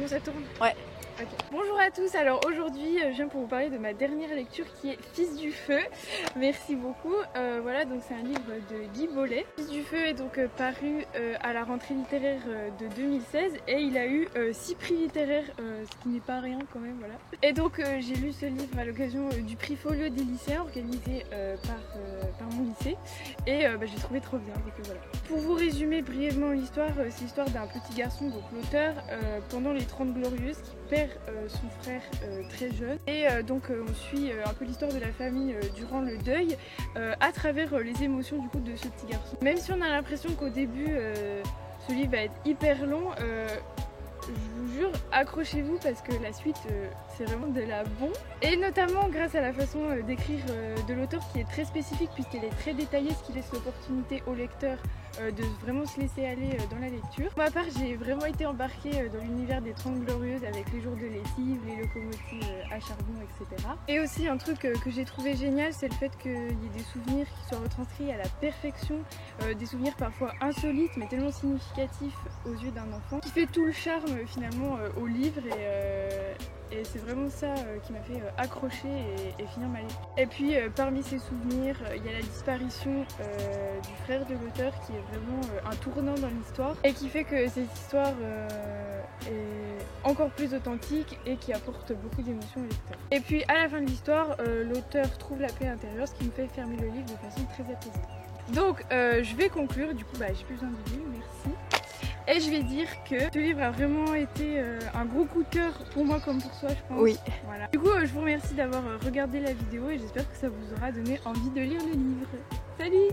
bon, ça tourne? Ouais. Okay. Bonjour à tous, alors aujourd'hui je viens pour vous parler de ma dernière lecture qui est Fils du Feu. Merci beaucoup. Voilà, donc c'est un livre de Guy Bollet. Fils du Feu est donc paru à la rentrée littéraire de 2016 et il a eu 6 prix littéraires, ce qui n'est pas rien quand même, voilà. Et donc j'ai lu ce livre à l'occasion du prix Folio des lycéens organisé par mon lycée et j'ai trouvé trop bien, donc voilà. Pour vous résumer brièvement l'histoire, c'est l'histoire d'un petit garçon, donc l'auteur, pendant les 30 Glorieuses, qui perd son frère très jeune. Et donc on suit un peu l'histoire de la famille durant le deuil, à travers les émotions du coup de ce petit garçon. Même si on a l'impression qu'au début ce livre va être hyper long, je vous jure, accrochez-vous parce que la suite c'est vraiment de la bombe. Et notamment grâce à la façon d'écrire de l'auteur qui est très spécifique puisqu'elle est très détaillée, ce qui laisse l'opportunité au lecteur de vraiment se laisser aller dans la lecture. Pour ma part, j'ai vraiment été embarquée dans l'univers des 30 Glorieuses avec les jours de lessive, les locomotives à charbon, etc. Et aussi un truc que j'ai trouvé génial, c'est le fait qu'il y ait des souvenirs qui soient retranscrits à la perfection, des souvenirs parfois insolites mais tellement significatifs aux yeux d'un enfant, qui fait tout le charme finalement au livre et c'est vraiment ça qui m'a fait accrocher et finir ma lecture. Et puis parmi ces souvenirs, il y a la disparition du frère de l'auteur qui est vraiment un tournant dans l'histoire et qui fait que cette histoire est encore plus authentique et qui apporte beaucoup d'émotions au lecteur. Et puis à la fin de l'histoire, l'auteur trouve la paix intérieure, ce qui me fait fermer le livre de façon très apaisante. Donc je vais conclure, du coup j'ai plus besoin de vous, merci. Et je vais dire que ce livre a vraiment été un gros coup de cœur pour moi comme pour toi, je pense. Oui. Voilà. Du coup, je vous remercie d'avoir regardé la vidéo et j'espère que ça vous aura donné envie de lire le livre. Salut!